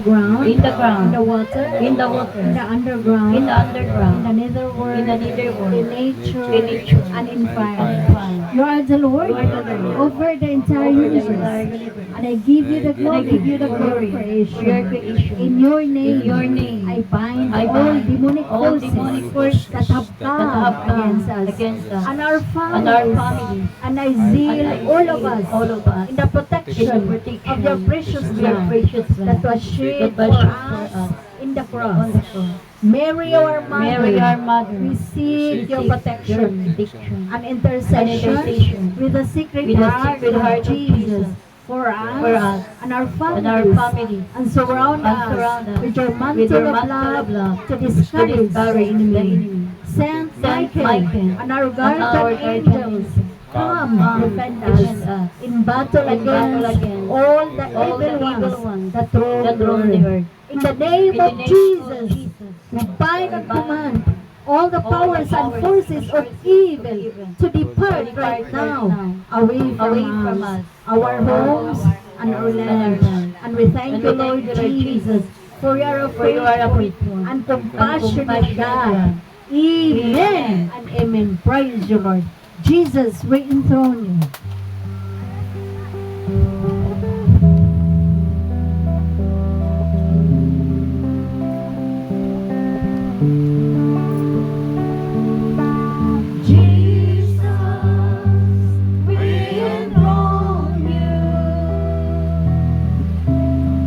ground, in the ground, in the water, in the water, in the underground, in the underground, in the netherworld, in the netherworld, in nature, in nature, and in fire. and in fire. You are the Lord, You are the Lord over the entire over the universe. entire universe. And I give you the And I glory, give you the for glory your for your creation. creation. In your name, In your name, I bind I all bind demonic all forces, demonic forces that have come against us, against us, and our and our families. families. And I And I seal all of seal us, all of us in the protection, in the protection of your precious of your blood, precious blood that was shed that for was shed us for us in the on cross. the cross. Mary, our mother, Mary, our mother, receive your protection protection and intercession intercession with the secret with the heart secret heart of of Jesus Jesus for for us us and our and our families, families, and surround and surround us us with your with mantle your of mantle of love love to to discourage the discourage the enemy. enemy. Saint Saint Michael Michael and our and our guardian guardian angels, angels, come defend defend us us in battle in battle against against all the all the evil evil ones ones that roam that the roam the earth. earth. In the name In the of name of Jesus, Jesus, we bind and command all the all the powers and forces of evil to depart right now away from us, our homes, and our land. And we thank you, Lord Jesus, for your faithful and compassionate God. Amen and amen. Praise you, Lord. Jesus, we enthrone you.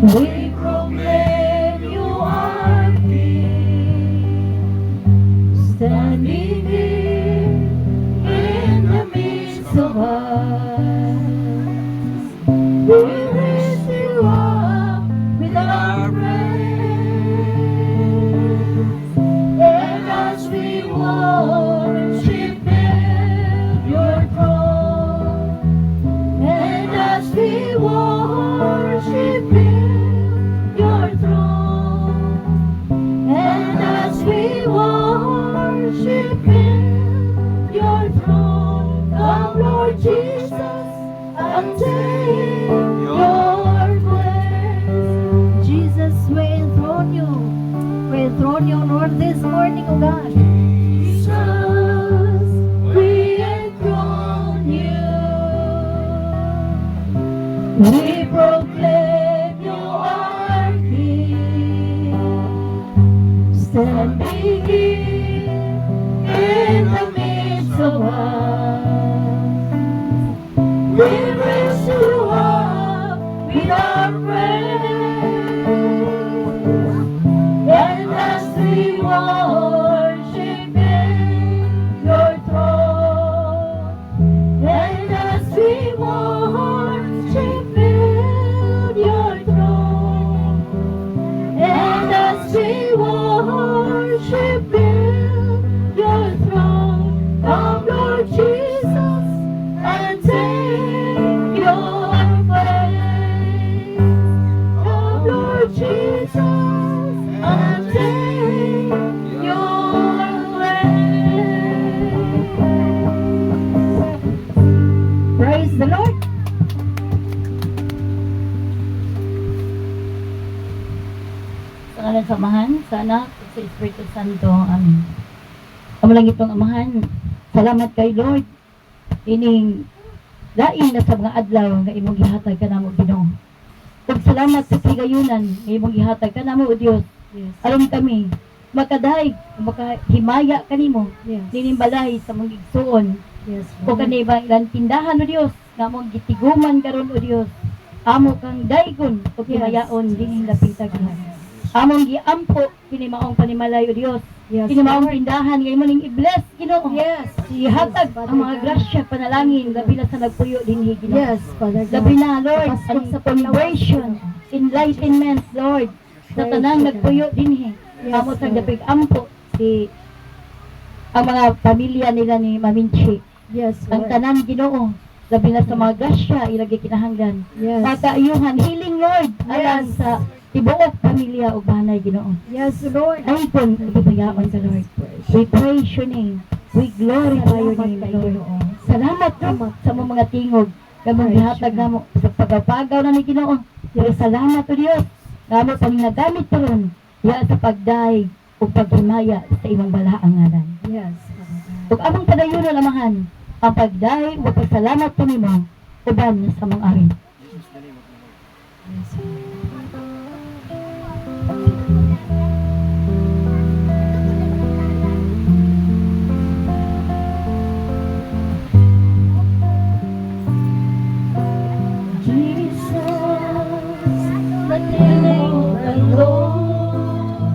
We proclaim you are King, standing here in the midst of us. We raise you up with our praise, and as we worship in your throne, and as we worship in your throne, and as we worship in your throne, come Lord Jesus and take your place. Jesus, we enthrone you. We enthrone you, Lord, this morning, O God. Jesus, we enthrone you. We proclaim you are King, standing here in the midst of us. We raise you up with our praise, and as we worship in your throne, and as we worship in your throne, and as we worship in your throne, come Lord Jesus and take your place. Come Lord Jesus and take your place. Praise the Lord. Sa ngalan sa Amahan, sa Anak, at sa Espiritu Santo. Amen. Amalang itong Amahan, salamat kay Lord. Ining laing na sa mga adlaw nga imong gihatag kanamo Ginoo. Ug salamat sa kigayunan nga imong gihatag kanamo o Dios. Yes. Aron kami makadayeg, makahimaya kanimo Yes. ninimbalay sa mga igsuon. Yes. O kanibang ilang tindahan o Dios nga mong gitiguman karon o Dios. Amo kang daygon o himayaon dinhi lapitag Dios. Among giampo kini maong panimalay o Dios. Yes. Kini maong tindahan nga imo ning i-bless Ginoo. Yes. Ihatag Yes, ang mga grasya panalangin labi na sa nagpuyo dinhi Ginoo. Yes, Father God. Labi na Lord Paskog ang sa conversion, enlightenment Lord sa tanang nagpuyo dinhi. Yes, Amo sang Lord. dapig ampo si ang mga pamilya nila ni Maminchi. Yes, Ang Lord. tanan Ginoo labi na sa mga grasya ilagay kinahanglan. Yes. Pagkaayuhan healing Lord alang Yes. sa tibuok pamilya ug banay Ginoo. Yes, Lord. Ay kon ipayaon ka Lord. We praise your name. We glorify your name, Lord. Salamat no sa mga tingog nga mong gihatag namo sa pagpagaw na ni Ginoo. Pero salamat o Dios Ngamo pang nagamit pa ron, ya sa pagdaig o paghimaya sa imong balaang ngalan. Yes. Ug among padayon na lamahan, ang pagdaig o pagsalamat po nimo, uban sa mong amin. The name of the Lord,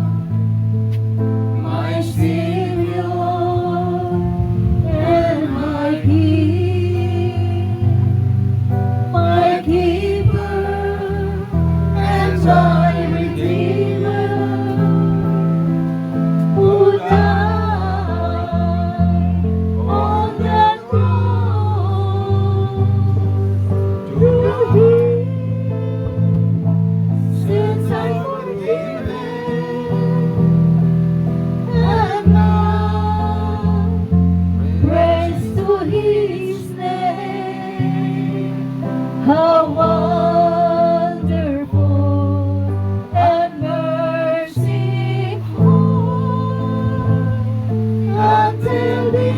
My Savior and my King, my Keeper and my Redeemer, who died on that cross. Through Him, sins are forgiven, and now praise to His name. How wonderful and merciful until the end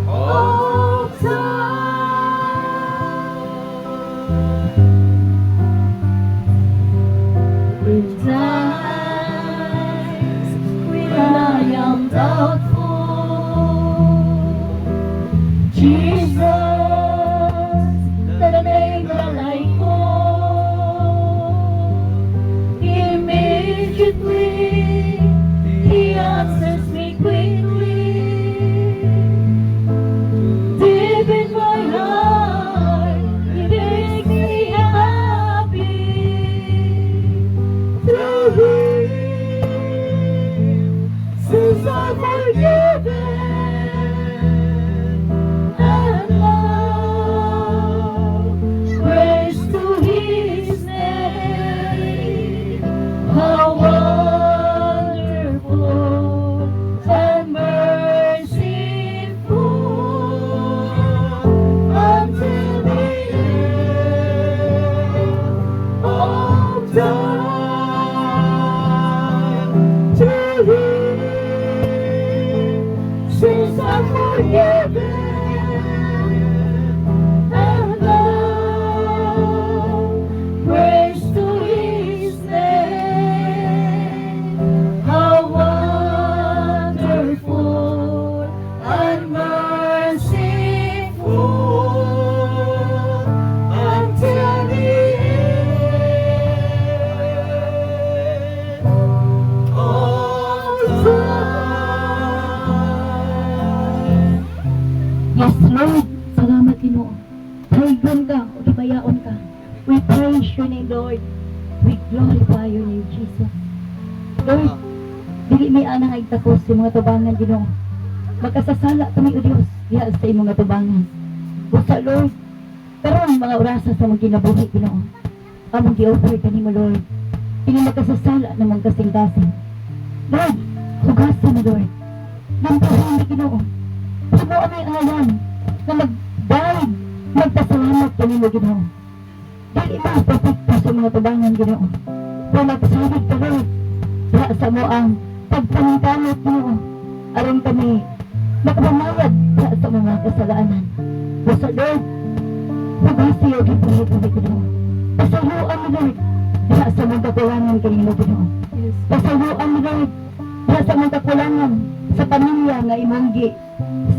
of time. In times when I am doubtful, Jesus, the name that I call, immediately He answers me quickly. Deep in my heart, He makes me happy. Through Him, sins are forgiven. And now, praise to His name. How wonderful and merciful until the end of time. To Him, sins are forgiven. And now, praise to His name. How wonderful and merciful until the end of time. Yes, Lord. Salamat, Ginoo. Paigon ka o gibayaon ka. We praise your name, Lord. We glorify your name, Jesus. Lord, dili mi anang ay takos sa mga tubangan, Ginoo. Magkasasala kami, O Dios, diha sa imong nga tubangan. Busa, Lord, karon mga orasa sa mga kinabuhi, Ginoo. Among gi-offer kanimo, Lord. Ini magkasasala namang kasing-kasing. Lord, hugasan mo, Lord. Lampahan ni Ginoo. Subuan mo yung alam na magdahig, magpasalamat kanimo, Ginoo. Dili mo perfecto sa mga tubangan, Ginoo. Kung nagsabit ka, Lord, diha sa mo ang pagpangkamot, Ginoo. Aron kami makapamayad diha sa mga kasalanan. Basta, Lord, magasi o gipulit kami, Ginoo. Pasayuan mo, Lord, diha sa mga kakulangan kanimo, Ginoo. Pasayuan mo, Lord, diha sa mga kakulangan sa pamilya nga imong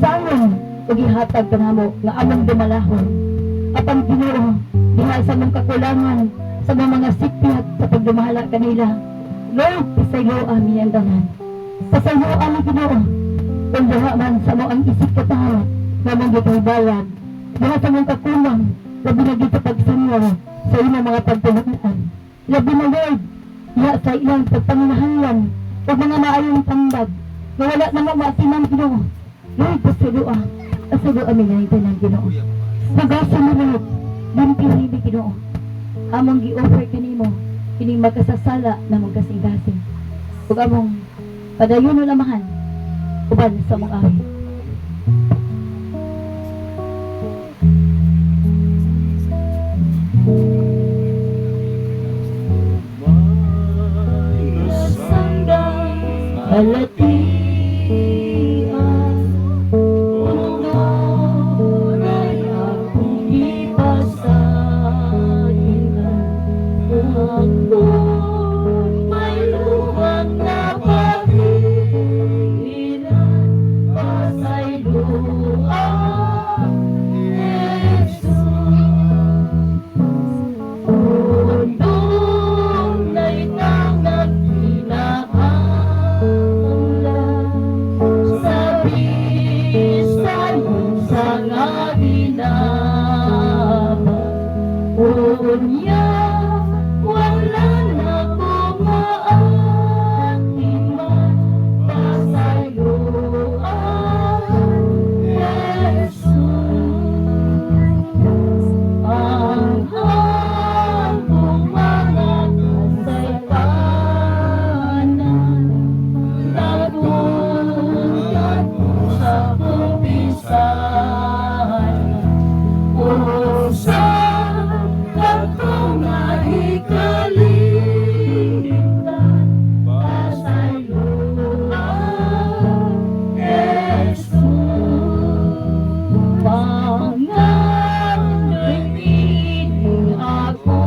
sangon o gihatag kanamo nga among dumalahon. Apan, Ginoo, diha sa mga kakulangan sa mga sikyat sa pagdumahala kanila. Lord, pasayuan mi ang tanan. Pasayuan mi, Ginoo. Kung diha man sa mo ang isip ka tao nga mong gipaybayan, diha sa mga kakulang, labi na dito pagsanyo sa ilang mga pagtulungan. Labi na, Lord, diha sa ilang pagpanginahangan o mga maayong tambag na wala namang maasiman, Ginoo. Lord, pasayuan. Pasayuan mi na ito ng Ginoo. Pagasan mo, Lord, limpihin mi, Ginoo. Among gi-offer kanimo kining magkasasala na magkasing-kasing. Ug among padayon na lamahan uban sa mong awi. kalatian, punong ay akong ipasagilan. Ako may luwang na pagilan, pasayloan, Jesus. Punong na'y nagpinahanglan, sabisan sa nga binaba. Unya, wala na kumaating man, pasayloan, Jesus. Ang hanggang mga kasaypanan, nagungan sa kumpisan. Usap katong nahikalimtan, pasayloan, Jesus. Pangangaling ako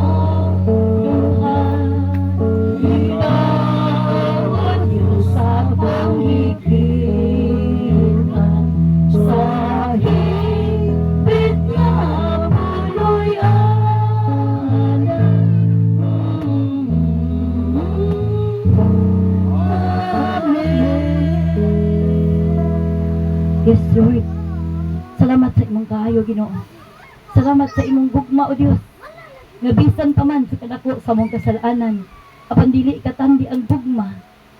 duhan, ilawan niyo sa panghikitan, sa higpit na puloy-anan. Amen. Yes, Lord. Salamat sa imong kaayo, Ginoo. Salamat sa imong gugma, O Dios. Nga bisan pa man sa kadako sa mong kasalanan, apan dili katandi ang gugma,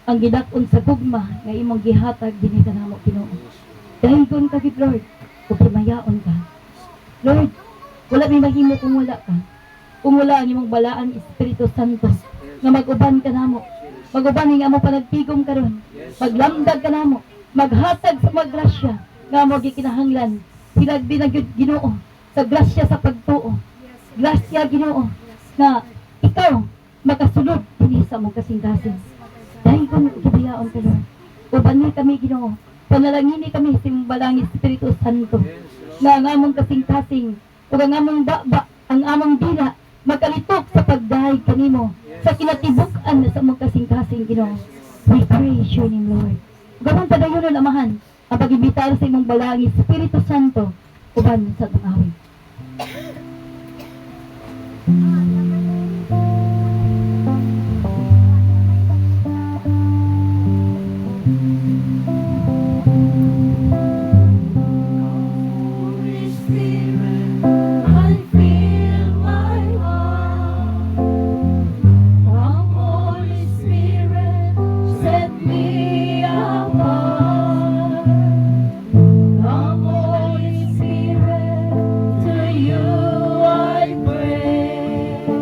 ang gidakon sa gugma nga imong gihatag dinhi kanamo, Ginoo. Dahigon ka gid, Lord, ug himayaon ka. Lord, wala may mahimo kung wala ka. Kung wala ang imong balaang Espiritu Santo nga mag-uban ka namo. Mag-uban nga mo panagtigom karon. Maglamdag ka namo, maghatag sa magrasya nga mo gikinahanglan. Hilagdi na gyud, Ginoo, sa grasya sa pagtuo. Grasya, Ginoo, na ikaw makasulod dinhi sa mong kasing-kasing. Dahil kung gibiyaon ka, Lord, uban kami, Ginoo, panalangini kami sa imong balang Espiritu Santo na ang among kasing-kasing ug ang among baba, ang among dila makalitok sa pagdahay kanimo sa kinatibuk-an na sa among kasing-kasing, Ginoo. We praise your name, Lord. Gawon padayon amahan ang pag-ibitar sa imong balang Espiritu Santo uban sa tungawin. Holy Spirit, I feel my heart. Come, Holy Spirit, set me apart. Come, Holy Spirit, to you I pray.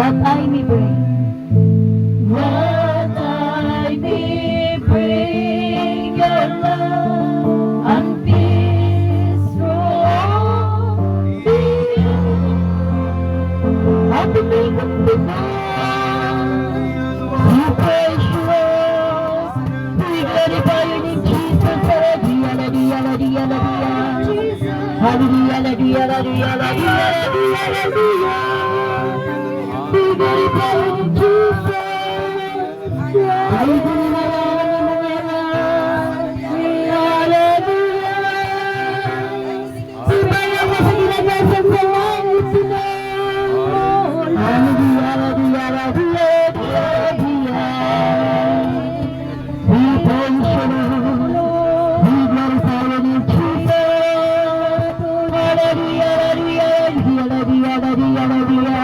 that I may bring That I may bring your love and peace from the earth. at the make of the we praise you, Lord. We glorify your name, Jesus. Hallelujah, hallelujah, hallelujah, hallelujah. Hallelujah, hallelujah, hallelujah, hallelujah, hallelujah. We glorify your name, Jesus. Hallelujah, hallelujah. Sumayaw ka sa ginagasan sa langit, Lord. Hallelujah, hallelujah, hallelujah. We praise you, Lord. We glorify your name, Jesus. Hallelujah, hallelujah, hallelujah, hallelujah, hallelujah.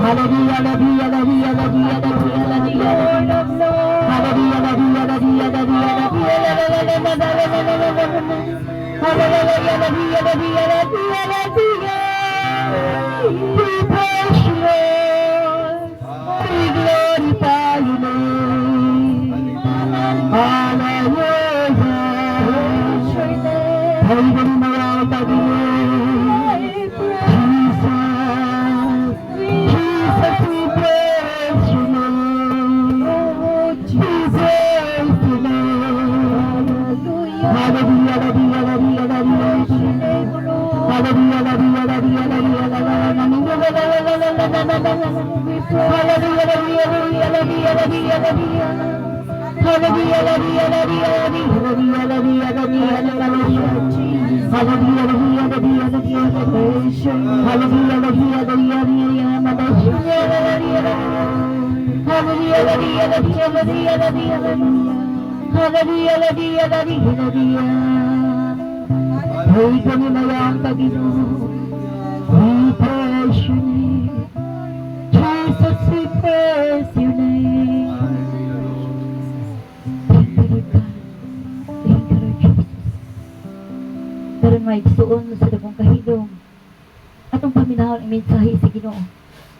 Hallelujah, hallelujah, hallelujah, hallelujah, hallelujah, hallelujah. Hallelujah, hallelujah, hallelujah, hallelujah. We praise you, Lord. We glorify your name. Hallelujah. Hallelujah, mga Panginoon. Jesus, we praise your name. We praise your name. Hallelujah, hallelujah, hallelujah, hallelujah. Hallelujah, hallelujah, Hoy kami na yan, Panginoon. We praise your name. Jesus, we praise your name. Thank you, Lord God. Thank you, Lord Jesus. Karon may igsuon sa dakong kahilom. Atong paminahon ang mensahe sa Ginoo.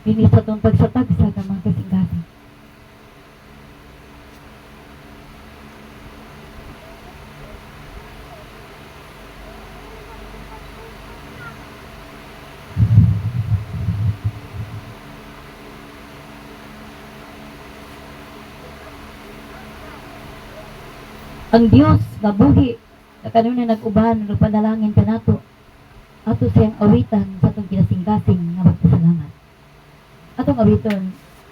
Dinhi sa atong pagsatag sa mga kasinggating. Ang Dios nga buhi na kanunay nag-uban ng panalangin kanato ato siyang awitan sa atong kinasingkasing nga magpasalamat. Atong awiton,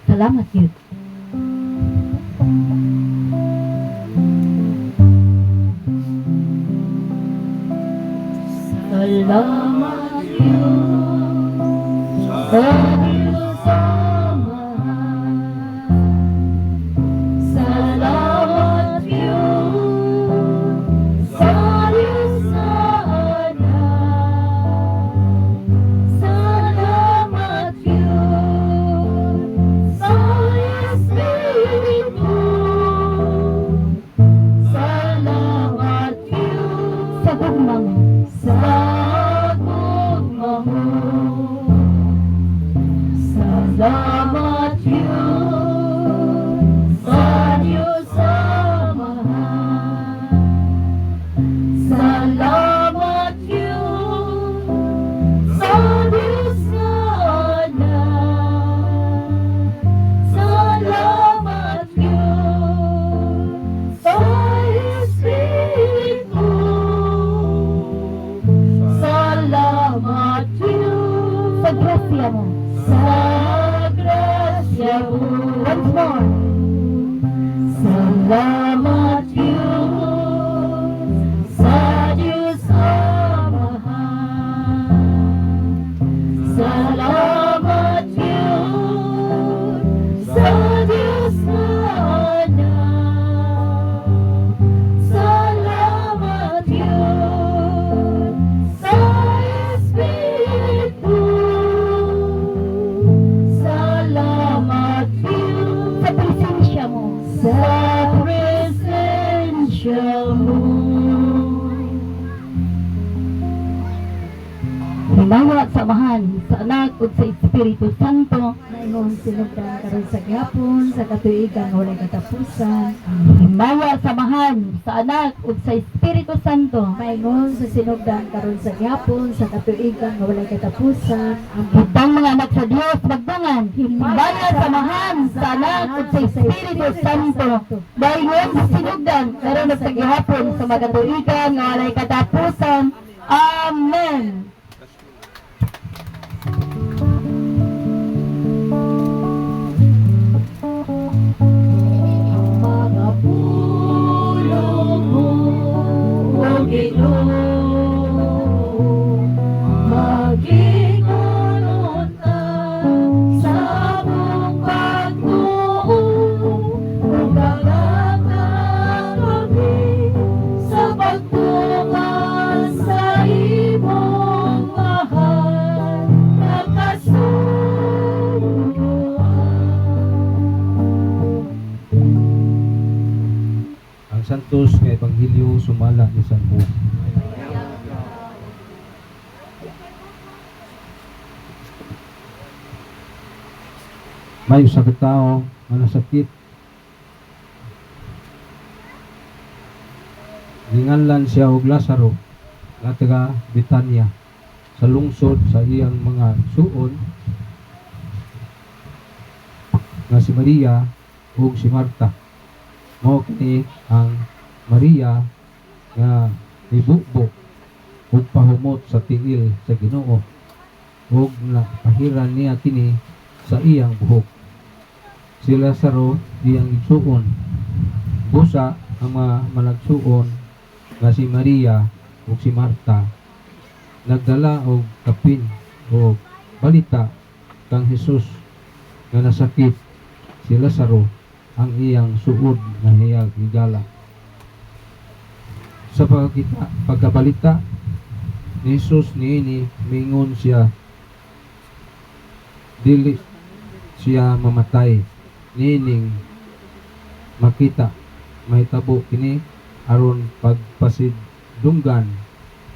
salamat yun. Salamat yun sa Diyos Ama. Salamat yun sa Diyos Anak. Salamat yun sa Espiritu. Salamat yun Sa gugmang sa gugmaho. Salamat yun sa Diyos Amahan. Salamat yun sa Diyos Anak. Salamat yun sa Espiritu. Salamat yun sa grasya mo. sa grasya mo. Once more. Salamat yun sa Diyos Amahan. Salamat yun sa Diyos Anak. Salamat yun sa Espiritu. Salamat yun Sa presensya mo. sa presensya Himawa samahan sa anak ug sa Espiritu Santo. Naingon sinugdan karon sa gihapon sa katuigan nga walay katapusan. Amen. Himawa samahan sa anak ug sa Espiritu Santo. Maingon sa sinugdan karon sa gihapon sa katuigan nga walay katapusan. Amen. Butang mga anak sa Dios magdangan. Himawa samahan sa anak ug sa Espiritu Santo. Dayon sa sinugdan karon ug sa gihapon sa mga katuigan nga walay katapusan. Amen. Mga pulong mo, O Ginoo, mag-ingon sa mong pagtuo, kung dagatang kami sa pagtungan sa imong mahal na kasuluan. Ang santos nga ebanghelyo sumala ni San Juan. May usa ka tawo nga nasakit. Ginganlan siya og Lazaro nga taga Betania sa lungsod sa iyang mga suon nga si Maria ug si Marta. Mao kini ang Maria nga nibukbok ug pahumot sa tiil sa Ginoo ug napahiran niya kini sa iyang buhok. Si Lazaro iyang igsuon. Busa ang mga malagsuon nga si Maria ug si Marta nagdala og kapin o balita kang Hesus nga nasakit si Lazaro ang iyang suod nga hiyag higala. Sa pagkabalita ni Jesus niini mingon siya dili siya mamatay nining makita mahitabo kini aron pagpasidunggan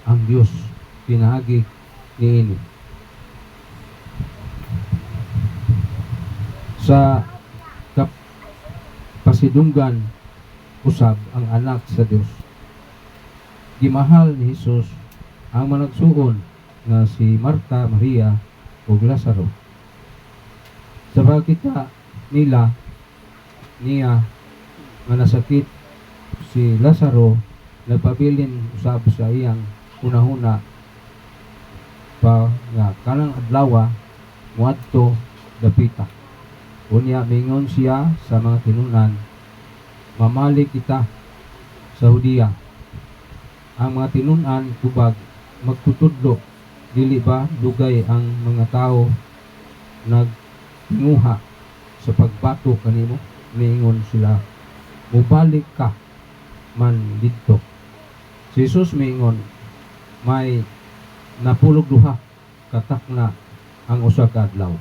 ang Dios pinahagi niini. Sa pasidunggan usab ang anak sa Dios. Gimahal ni Jesus ang managsuon nga si Marta, Maria ug Lazaro. Sa pagkita nila niya nga nasakit si Lazaro, nagpabilin usab sa iyang hunahuna pa nga kanang adlaw muadto dapita. Unya mingon siya sa mga tinunan, mamali kita sa Hudiya. Ang mga tinunan kubag magtutudlo, dili ba dugay ang mga tao nagtinguha sa pagbato kanimo? Mingon sila, mubalik ka man didto. Si Jesus mingon, may napulog duha katak na ang usa ka adlaw.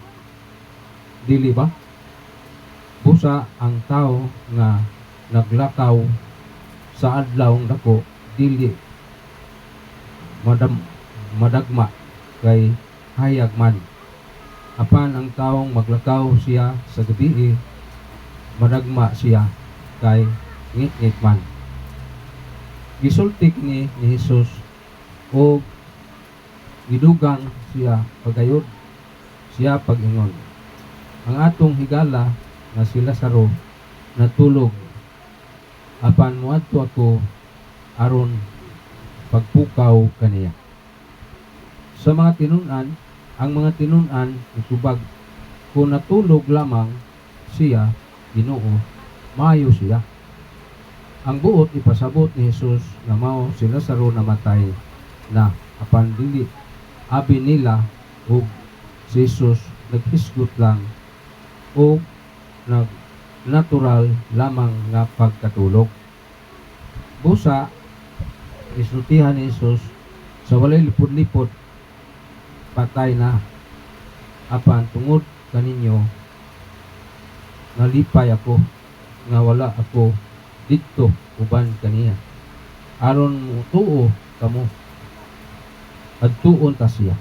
Dili ba? Busa ang tao nga naglakaw sa adlawng dako dili madagma kay hayag man. Apan ang taong maglakaw siya sa gabi madagma siya kay ngit-ngit man. Gisultik ni Jesus o gidugang siya pagayod siya pag-ingon. Ang atong higala nga si Lazaro natulog, apan muadto ako aron pagpukaw kaniya. Sa mga tinunan, ang mga tinunan itubag, kung natulog lamang siya, Ginoo, maayo siya. Ang buot ipasabot ni Jesus na mao si Lazaro namatay na, apan dili abi nila ug si Jesus naghisgot lang o natural lamang nga pagkatulog. Busa isultihan ni Jesus sa walay lipod-lipod patay na, apan tungod kaninyo nalipay ako nga wala ako didto uban kaniya aron mutuo kamo adtuon ta siya.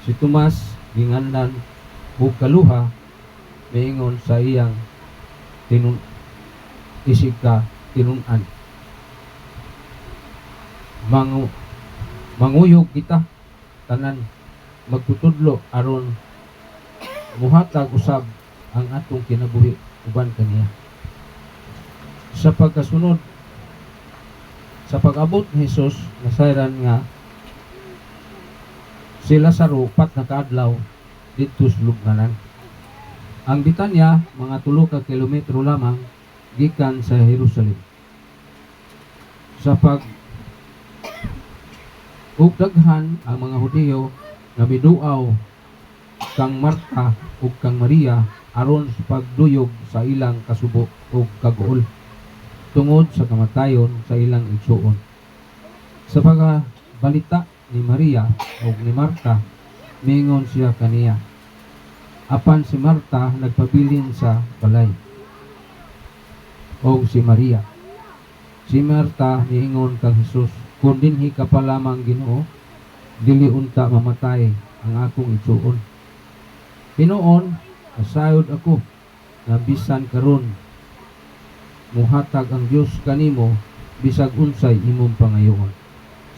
Si Tomas gingandan og kaluha miingon sa iyang isig ka tinun-an. Manguyog kita tanan magtutudlo aron muhatag usab ang atong kinabuhi uban kaniya. Sa pagkasunod sa pag-abot ni Jesus nasayran nga si Lazaro 4 na kaadlaw didto sa lubnganan. Ang Betania mga 3 ka kilometro lamang gikan sa Jerusalem. Sa ug daghan ang mga Hudiyo nga miduaw kang Marta ug kang Maria aron sa pagduyog sa ilang kasubo ug kaguol tungod sa kamatayon sa ilang igsuon. Sa pagbalita ni Maria ug ni Marta, mingon siya kaniya. Apan si Marta nagpabilin sa balay. O si Maria. Si Marta niingon kang Hesus, kung dinhi ka pa lamang Ginoo, dili unta mamatay ang akong igsuon. Hinuon, kasayod ako na bisan karon muhatag ang Dios kanimo bisag unsay imong pangayoon.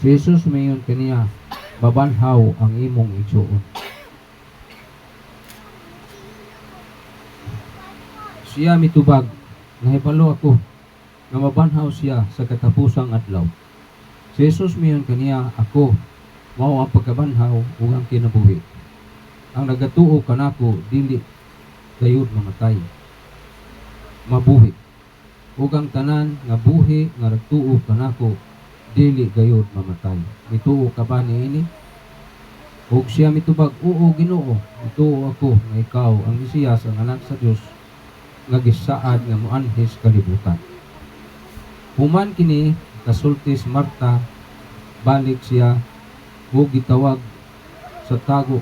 Si Jesus mayon kaniya, mabanhaw ang imong igsuon. Siya mitubag, nahibalo ako nga mabanhaw siya sa katapusang adlaw. Si Jesus mayon kaniya, ako mao ang pagkabanhaw ug ang kinabuhi. Ang nagatuo kanako dili gayud mamatay, mabuhi. Ug ang tanan nga buhi nga nagtuo kanako dili gayud mamatay. Mituo ka ba niini? Ug siya mitubag, oo Ginoo, mituo ako nga ikaw ang Mesiyas, ang anak sa Dios nga gisaad nga moanhis kalibutan. Human kini kasultis Marta, balik siya ug gitawag sa tago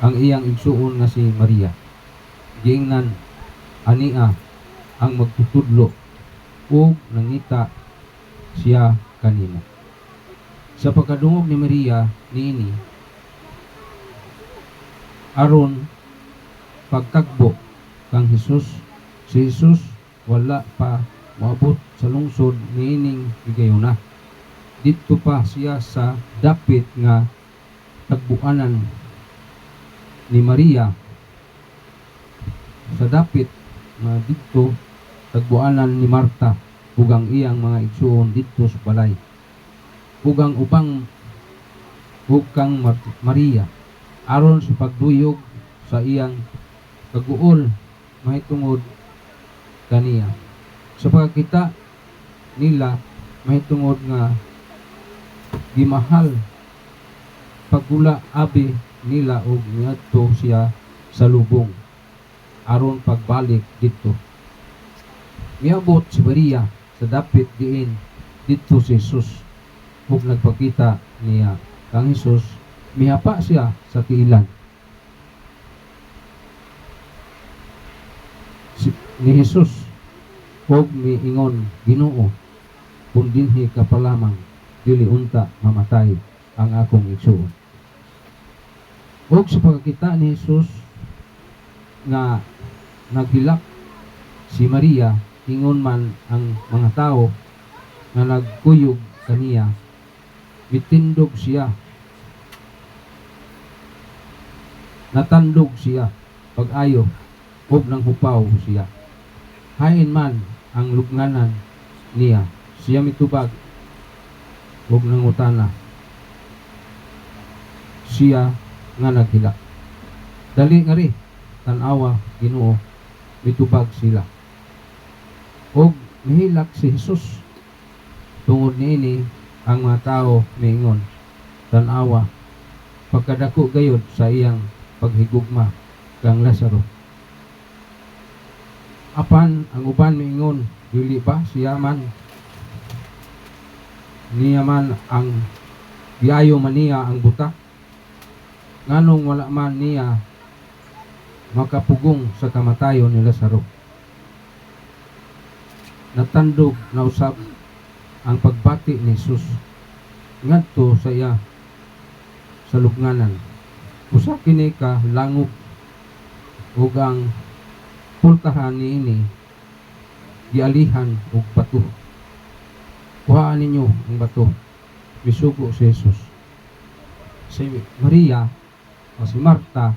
ang iyang igsuon nga si Maria. Giingnan ania ang magtutudlo ug nangita siya kanina. Sa pagkadungog ni Maria niini aron pagtagbo kang Hesus, si Hesus wala pa moabot sa lungsod niining higayuna. Dito pa siya sa dapit nga tagbuanan ni Maria, sa dapit nga dito tagbuanan ni Marta ug ang iyang mga igsuon dito sa balay. Ug ang ubang ug kang Maria aron sa pagduyog sa iyang kaguol mahitungod kaniya. Sa pagkita nila mahitungod nga gimahal pagula abi nila og niadto siya sa lubong aron pagbalik dito. Miabot si Maria sa dapit diin dito si Jesus ug nagpakita niya kang Jesus, mihapa siya sa tiilan. Ni Jesus ug miingon, Ginoo, kung dinhi ka pa lamang dili unta mamatay ang akong igsuon. Ug sa pagkita ni Jesus nga naghilak si Maria, ingon man ang mga tao nga nagkuyog kaniya, mitindog siya, natandog siya pag-ayo ug nang hupaw siya. Hain man ang lubnganan niya, siya mitubag ug nangutana siya nga naghilak. Dali nga ri tan-awa Ginoo, mitubag sila. Og mihilak si Jesus. Tungod niini ang mga tao miingon, tan-awa pagkadako gayud sa iyang paghigugma kang Lazaro. Apan ang uban miingon, dili ba siya man niya man ang giayo man niya ang buta? Nganong wala man niya makapugong sa kamatayon ni Lazaro? Natandog na usab ang pagbati ni Jesus ngadto sa iya sa lubnganan. usa kini ka langop ug ang pultahan niini gialihan og bato. Kuhaan ninyo ang bato. Misugo si Jesus. Si Maria o si Marta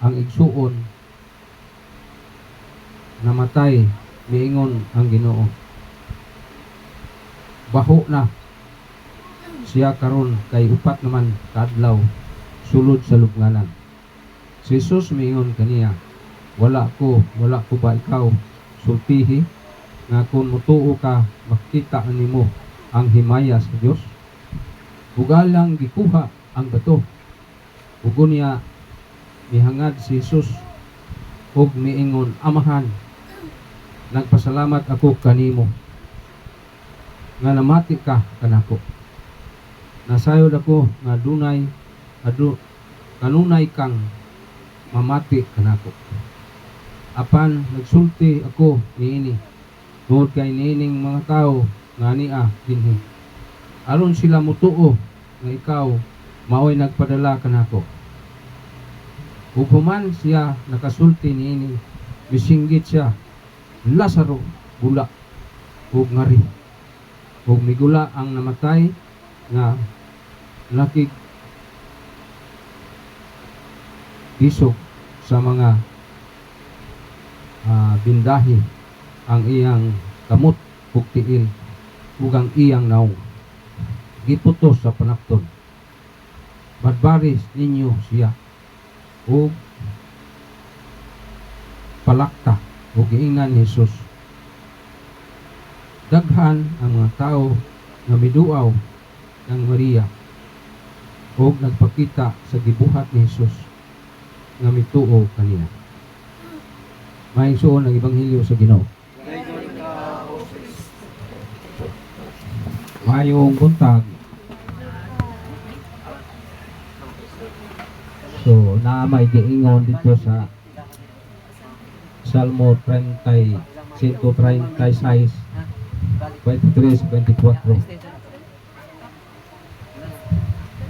ang igsuon namatay miingon ang Ginoo. Baho na siya karon kay upat naman kaadlaw sulod sa lubnganan. Si Jesus miingon kaniya, wala ko ba ikaw sultihi nga kung mutuo ka makita nimo ang himaya sa Dios. Ugalang gikuha ang bato. Ugon niya mihangad si Jesus ug miingon, Amahan, nagpasalamat ako kanimo nga namati ka kanako. Nasayod ako nga kanunay kang mamati kanako. Apan nagsulti ako niini tungod kay niining mga tao nga niya dinhi. Aron sila mutuo nga ikaw maoy nagpadala kanako. Ug human siya nakasulti niini, misinggit siya, Lazaro bula ug ngari. Ug migula ang namatay nga nakig isog sa mga bindahi ang iyang kamot ug tiil ug ang iyang naong giputos sa panapton. Badbaris ninyo siya ug palakta ug giingnan ni Jesus. Daghan ang mga tao nga miduaw ng Maria ug nagpakita sa gibuhat ni Jesus nga mituo kanila. Maigsuon ang ebanghelyo sa Ginoo. Mayong buntag. So, naamay giingon dito sa Salmo 30, 136, 23, 24.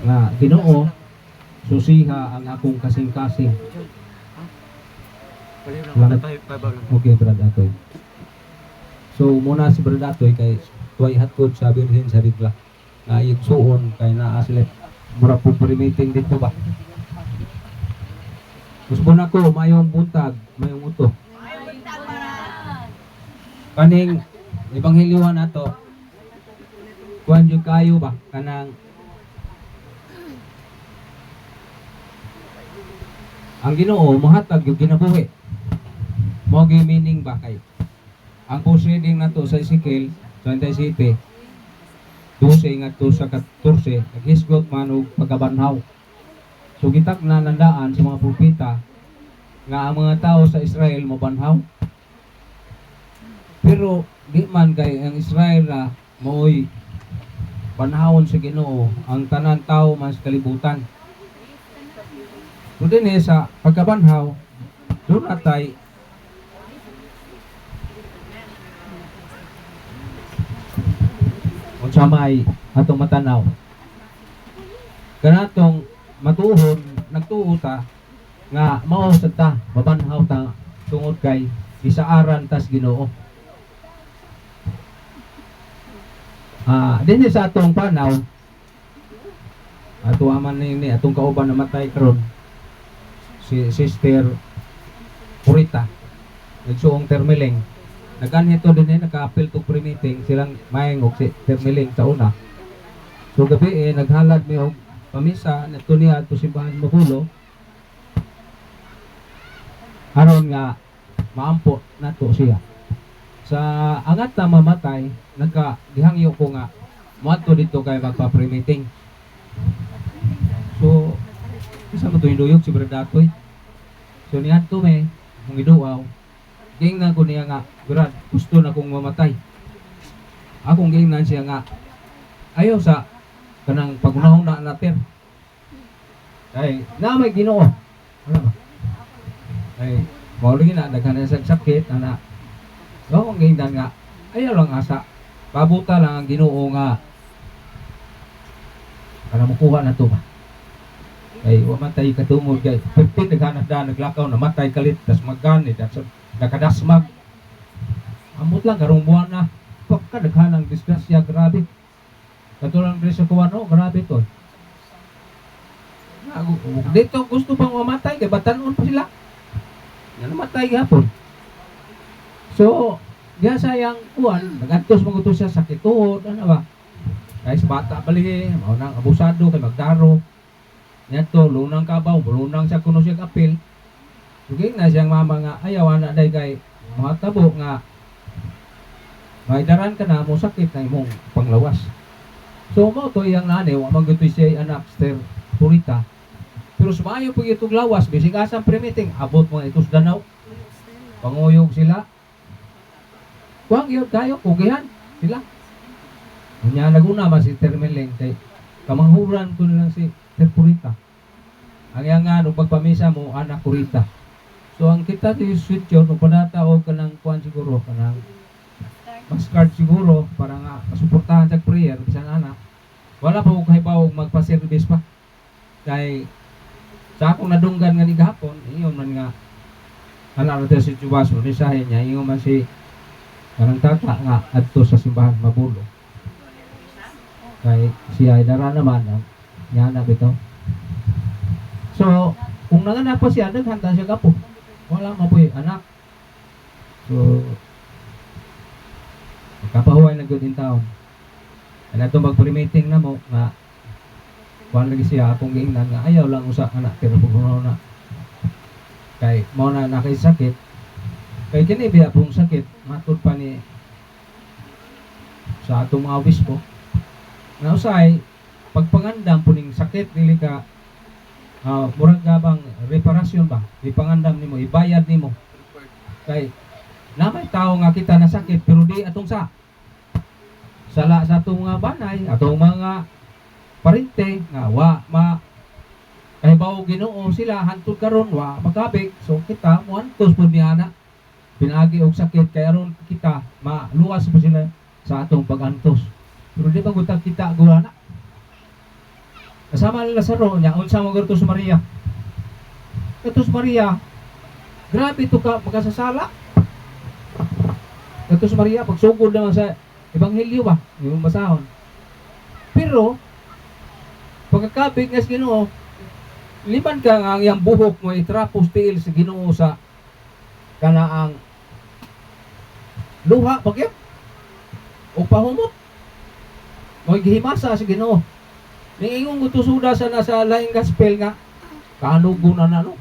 Nga, Ginoo, susiha ang akong kasing-kasing. Okay, Brad Atoy. So, muna si Brad Atoy kay tuway hatkod sa Birhen sa Rigla. Na igsuon kay naa sila mura po pre-meeting dito ba? Gusto na ko, mayong buntag, mayong uto. Kaning ebanghelyohan nato, kuan yung kayo ba? Kanang ang Ginoo mahatag yung kinabuhi. Mo gi meaning ba kay ang proceeding nato sa Ezekiel 27 12 ngadto sa 14 naghisgot man og pagabanhaw. So gitak na nandaan sa mga propeta nga ang mga tao sa Israel mabanhaw. Pero di man kay ang Israel na mooy banhawon sa Ginoo, ang tanan tao man sa kalibutan. So din sa pagkabanhaw, doon atay unsa may atong matanaw. Kanatong matuhon, nagtuo ta nga mao sad ta mabanhaw ta tungod kay isaaran tas Ginoo. Dinhi sa atong panaw ato aman ni atong kauban namatay karon si Sister Purita nagsuong termiling naganhito din naka-appeal to pre-meeting silang maayong og si termiling sa una. So gabi naghalad mi og pamisa nato niya ato simbahan Magulo aron nga maampo nato siya. Sa angat na mamatay nagkagihangyo ko nga moadto dito kay magpa-pre-meeting. So isa mo tuyok si Bradatoy. So niadto me mong iduaw. Gingnan ko niya nga, Brad, gusto na kong mamatay. Akong gingnan siya nga ayaw sa kanang pagunahon na natin. Ay, na may Ginoo. Ano ba? Ay, mauling na daghan sa sakit ana. So ang gingnan nga ayaw lang asa. Pabuta lang ang Ginoo nga para makuha na to ba. Kay wamatay katungod kay perti naghanap da naglakaw namatay kalit tas magganit at nakadasmag. Amot lang karong buwan na. Pagka naghanang disgrasya grabe. Katulang diri sa kuwano, grabe to. Dito gusto bang mamatay kay batanon pa sila. Nga namatay gapon. So, diya sayang kuwan, nagantos maguto siya sakit tuhod, ano ba? Kaya sa bata bali, mao nang abusado kay magdaro. Nyato lunang kabaw, lunang siya kuno siya apil. Sige na siyang mama nga ayaw na day kay mahitabo nga may daran ka na mo sakit na imong panglawas. So mo to iyang nanay wa man gyud siya anak Sister Purita. Pero sumayo pag itong lawas bisig asang primiting abot mo itos danaw. Panguyog sila. Kuang yun kayo kugihan sila. Unya naguna man si Termeleng kay kamanghuran ko lang si Sister Purita. Ang yang nga nung pagpamisa mo anak Purita. So ang kita di sweet yun nung panata o kanang kuan siguro kanang mascard siguro para nga masuportahan sa prayer bisan anak. Wala pa og hibaw magpa-service pa. Kay sa akong nadunggan nga ni gahapon, iyon man nga ala ra si Chubaso ni sahin niya iyon man si kanang tata nga adto sa simbahan mabulo. Kay siya ay dara naman ang yana bitaw. So, kung nanganak pa siya, naghanta siya gapo. Wala mabuhi anak. So, kapahuay na good in town. Ano ito mag-pre-meeting na mo nga kuhan lagi siya akong giingnan nga ayaw lang usa anak pero puno na kay mao na nakisakit kay kini biya pong sakit matud pa ni sa atong mga obispo nga usay pagpangandam puning sakit dili ka murag gabang reparasyon ba ipangandam nimo ibayad nimo kay namay tao nga kita na sakit pero di atong sala sa atong mga banay atong mga parente nga wa ma kahibaw Ginoo sila hantud karon wa magkabig so kita muantos pud niya na pinaagi og sakit kay aron kita maluwas pa sila sa atong pagantos pero di ba gutag kita gulana kasama nila sa ro nya unsa mo gurtos Maria Tos Maria grabe to ka magkasasala Tos Maria pagsugod naman sa ebanghelyo ba yung basahon pero pagkakabig nga sa Ginoo liman ka nga ang iyang buhok mo itrapos tiil sa Ginoo sa kanaang luha bagyo o pahumot mo gihimasa sa Ginoo ning ingong gutusuda sa nasa laing gospel nga kaanugo na no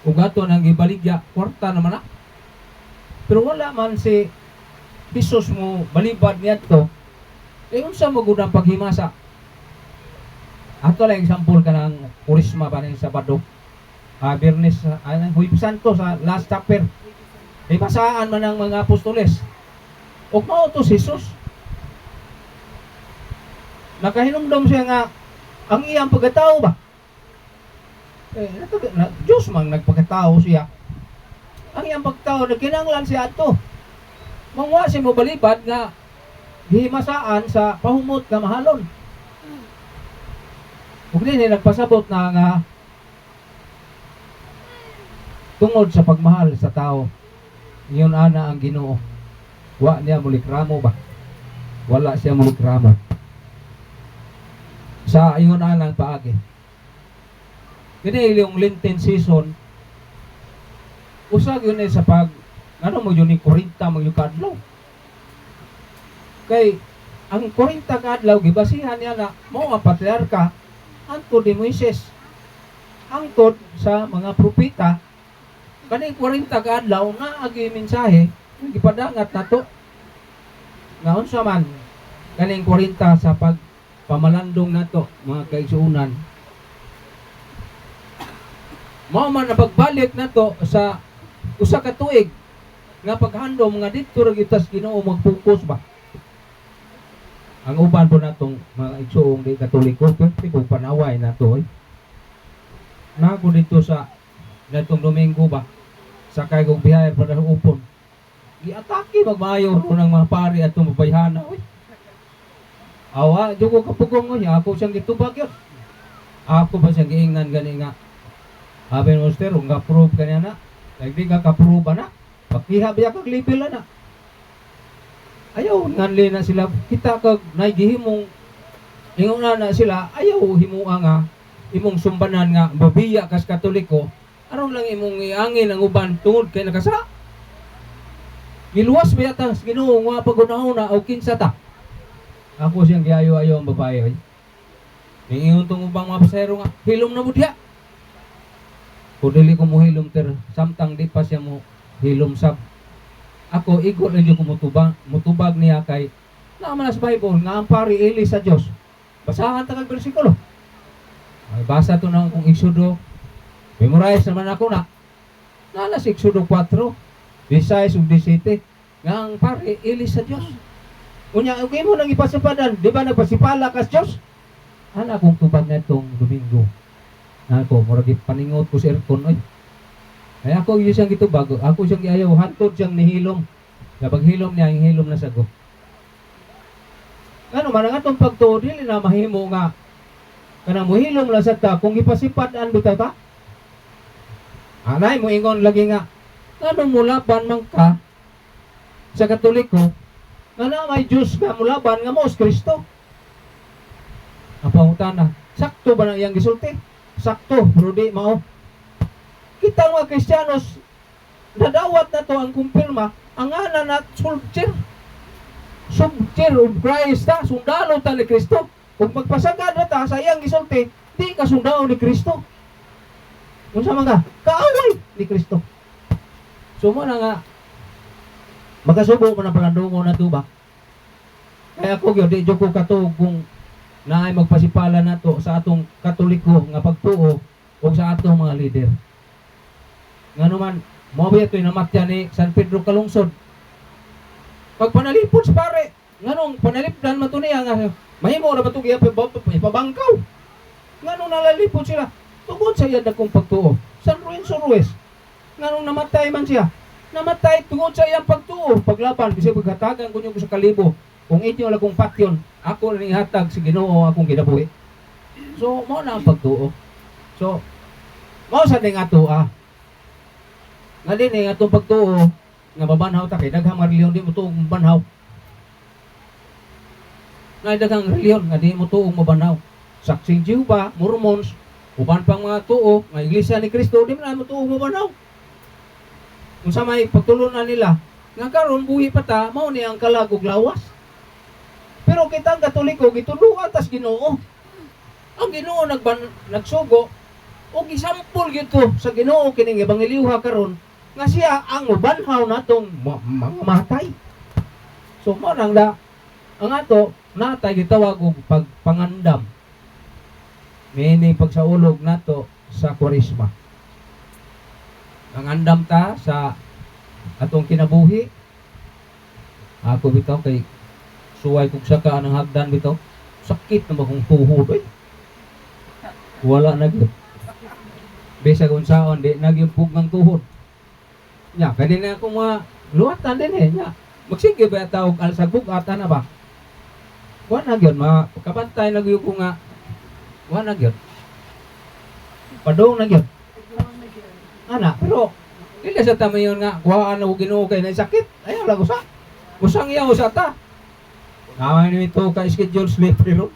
ug ato nang gibaligya kwarta naman na pero wala man si Jesus mo balibad niadto unsa mo gud ang paghimasa ato lang example kanang Purisma ba ng Sabado Biyernes Huweb Santo sa Last Supper basaan man ang mga apostoles ug mao to si Jesus nakahinumdom siya nga ang iyang pagkatao ba Diyos man nagpagkatao siya ang iyang pagkatao nagkinanglan siya ato mangwa si mo balibad nga himasaan sa pahumot nga mahalon ug dinhi nagpasabot na nga tungod sa pagmahal sa tao iyon ana ang Ginoo wa niya mulikramo ba wala siya mulikramo sa iyon anang paagi kini yung Lenten season usag yun sa pag ano mo yun ni 40 magyukadlaw kay ang 40 kadlaw gibasihan niya na mao ang patriarka hangtod ni Moises hangtod sa mga propeta kani 40 kadlaw na agi mensahe gipadangat nato nga unsa man kaning 40 sa pagpamalandong nato mga kaigsuonan mao man na pagbalik nato sa usa ka tuig nga paghandom nga dito ra gitas Ginoo mag-focus ba ang uban po natong mga igsuong di Katoliko pero panaway nato nago dito sa natong Domingo ba sakay kong biyahe para sa upon giatake magmayo ro ng mga pari at mabayhana awa dugo kapugong mo ako siyang gitubag yun Ako ba siyang giingnan gani nga. Habi mo master, kung ka-prove ka niya na, like di ka ka-prove na, pakiha biya kag level na. Ayaw nganli na sila, kita kag naigihimong, ingon na sila, ayaw himuha nga, imong sumbanan nga, babiya kas Katoliko, aron lang imong iangin ang uban tungod kay nakasa. Giluwas ba yata, Ginoo nga pagunahon na, o kinsa ta. Ako siyang giayo-ayo ang babae. Niingon tong ubang mga pasahero nga, hilom na mo diha. Kung dili ko mo hilom ter, samtang di pa siya mo hilom sab. Ako, igot rin yung mutubag niya kay naman sa Bible, nga ang pari ili sa Diyos. Basahan takag bersikulo. Ay, basa to na kung Exodo. Memorize naman ako na. Nalas Exodo 4. 16 ug 17 nga ang pare ili sa Dios. Unya okay mo nang ipasipadan, di ba nagpasipala kas Dios? Ana akong tubag na itong Domingo. Ako murag paningot ko sa aircon oy. Ay ako yung siyang gitubag, ako siyang giayaw hantod siyang nihilom. Kapag hilom niya, yung hilom na sago. Ano man ang atong pagtuo dili na mahimo nga kanang mohilom lang sa ta kung ipasipadan bitaw ta. Anay mo ingon lagi nga ano mulaban man ka sa Katoliko nga na may Diyos nga mulaban nga mo sa Kristo. Ang pangutana, sakto ba na iyang gisulti? Sakto, pero di mao. Kita mga Kristiyanos, nadawat na to ang kumpirma, ang ana na soldier. Soldier of Christ ta, sundalo ta ni Kristo. Kung magpasagad na ta sa iyang gisulti, di ka sundalo ni Kristo. Kung sa mga, kaaway ni Kristo. So mo na nga, magkasubo mo na palandungo na ito ba? Kaya ako yun, di ko katog kung naay magpasipala na to sa atong Katoliko nga pagtuo o sa atong mga leader. Nga naman, mabiya ito'y namatya ni San Pedro Calungsod. Pag panalipod sa pare, nga nung panalipdan matuniya nga, mahimo na ba ito ipabangkaw? Nga nung nalalipod sila, tungkol sa iyad akong pagtuo. San Ruiz, nga nung namatay man siya, namatay tungkol sa iyang pagtuo, paglaban, kasi pagkatagan ko niyo sa kalibo, kung inyo lang kong patyon, ako rin ihatag si Ginoo akong kinabuhi. So, mo na ang pagtuo. So, mo sa ding ato nga din atong pagtuo, nga babanhaw ta kay daghang reliyon di mo tuong banhaw. Nga daghang reliyon nga di mo tuong mabanhaw. Saksing Jehovah, Mormons, uban pang mga tuo, nga iglesia ni Kristo, di mo na mo tuong mabanhaw. Kung sa may pagtulunan nila, nga karon buhi pa ta, mao ni ang kalagog lawas. Pero kita ang Katoliko, gituluan tas Ginoo. Ang Ginoo nagsugo, o gisampol gito sa Ginoo kining ebanghelyo karon nga siya ang ubanhaw natong mga matay. So mo nang ang ato natay gitawag og pagpangandam. Meaning pagsaulog nato sa Kwaresma. Ang andam ta sa atong kinabuhi. Ako bitaw kay suway kog saka anang hagdan bitaw. Sakit na bagong tuhod oy. Wala na gyud. Bisa kung saon di nagyumpog ng tuhod. Nya kani na ako mga luwatan din nya. Magsige ba tawag alsagog ata na ba? Wala na gyud makabantay na gyud ko nga. Wala na gyud. Padong na gyud. Ana, pero dili sa tamayon nga kuhaan na Ginoo kay na sakit. Ayaw lang usa. Usang yaw sa ta. Naman ni ito ka schedule sleep pero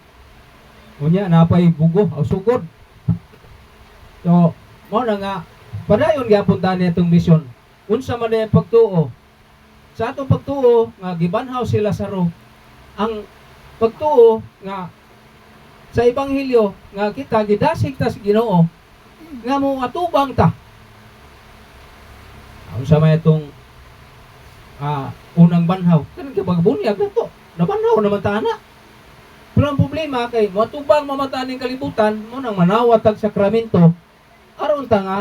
unya napay bugo o sugod. So, mo na nga padayon gyapon ta ni atong mission. Unsa man ang pagtuo? Sa atong pagtuo nga gibanhaw si Lazaro. Ang pagtuo nga sa ebanghelyo nga kita gidasig ta sa Ginoo nga mo atubang ta. Unsa may itong unang banhaw, kanang kibagbunyag na to. Nabanhaw naman ta na. Pero ang problema kay matubang mamataan ng kalibutan, mo nang manawat ang sakramento, aron ta nga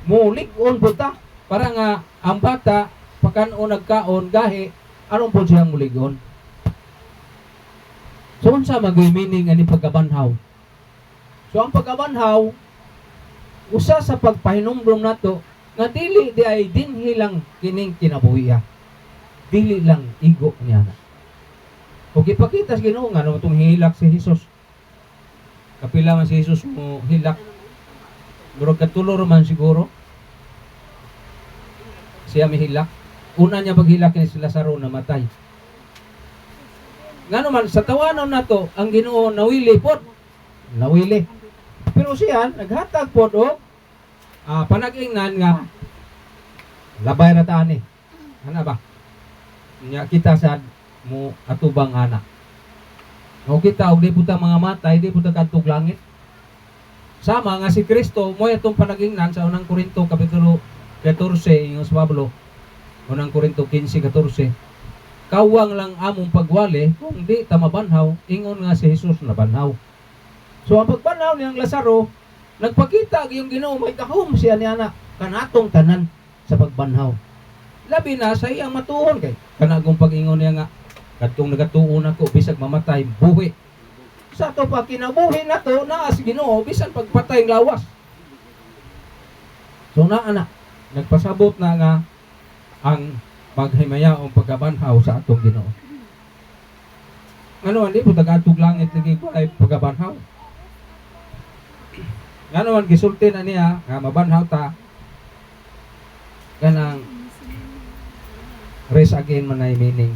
mulig-on po ta. Para nga ang bata, pagkaon nagkaon, gahi, aron po siyang mulig-on. So, unsa mag-meaning ani pagkabanhaw? So, ang pagkabanhaw, usa sa pagpahinumdum nato, nga dili di ay dinhi lang kining kinabuhiya. Dili lang igo niya na. O ipakita sa Ginoo nga nung itong hilak si Jesus. kapila man si Jesus mo hilak. Pero katulo man siguro. Siya may hilak. Una niya paghilak ni si Lazaro namatay. Nga naman, sa tawanon na to, ang Ginoo nawili po. Nawili. Pero siya, naghatag po o panag-ingnan nga labay na tani. Ano ba? Nya kita sa mo atubang anak. O kita, og di puta mga matay, di puta kadtog langit. Sama nga si Kristo, mo itong panag-ingnan sa unang Korinto, kapitulo 14, yung sa Pablo, unang Korinto 15-14. Kawang lang among pagwali kung di ta mabanhaw, ingon nga si Jesus nabanhaw. So ang pagbanhaw niyang Lazaro, nagpakita yung Ginoo may kahom siya niya na kanatong tanan sa pagbanhaw. Labi na sa iyang matuon kay kanagong pag-ingon niya nga kadtong nagatuon ako bisag mamatay buhi. Sa to pa kinabuhi na to naa si Ginoo bisan pagpatay ng lawas. So naa nagpasabot na nga ang paghimaya o pagkabanhaw sa atong Ginoo. Ano hindi po tagatog langit lagi ko ay pagkabanhaw. Ano man gisulti na niya nga mabanhaw ta kanang raise again man ay meaning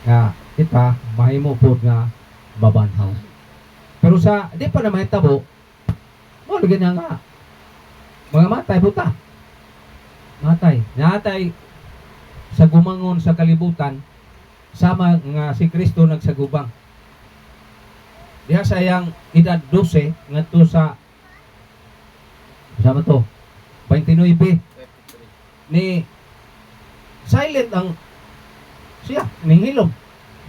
nga kita mahimo pod nga mabanhaw. Pero sa di pa na mahitabo mo lagi na nga mga matay puta. Natay sa gumangon sa kalibutan sama nga si Kristo nagsagubang. Diha sayang edad 12 ngadto sa sama to 29 ni silent ang siya ning hilom.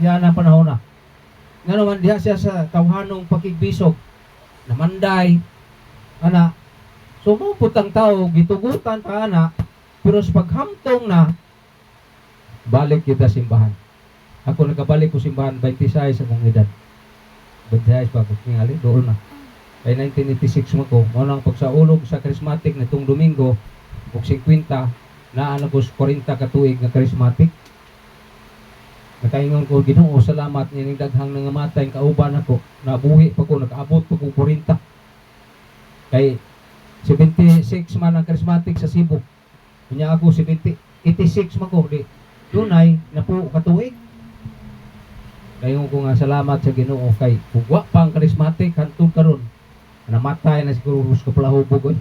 Yan ang panahon na. Nga naman diha siya sa tawhanong pakigbisog namanday ana sumupot ang tao gitugutan pa ana. Pero sa paghamtong na, balik kita simbahan. Ako nagkabalik ko simbahan 26 akong edad. 26 pa ako tingali, doon na. Kay 1986 mo ko, muna ang pagsaulog sa charismatic na itong Domingo, kung 50, naan ako 40 katuig na charismatic. Nakaingon ko, Ginoo, salamat nining daghang nangamatay kauban ako. Nabuhi pa ko, nakaabot pa ko 40. Kay 76 man ang charismatic sa Cebu. Kanya ako 86 man ko, di dunay na po katuig. Kayo ko nga salamat sa Ginoo kay ugwa pang charismatic hantod karon. Namatay na siguro sa palahubog oy.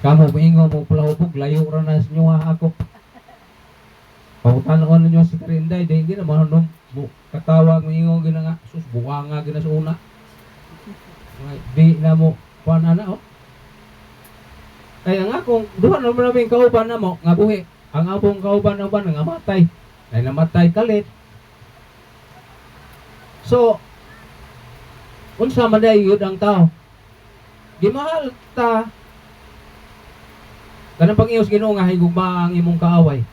Kamo moingon mo palahubog layo ra na sa inyo ako. Pangutanon ninyo si Karinday, di gina mahanom mo katawag moingon gina nga sus buwanga gina sa una. Di na mo panana oh. Kaya nga kung duha na maraming kauban na mo nga buhi, ang abong kauban na ba nga matay, ay namatay kalit. So unsa man day yun ang tao? Gimahal ta kanang pag-ios Ginoo nga higugma ang imong kaaway.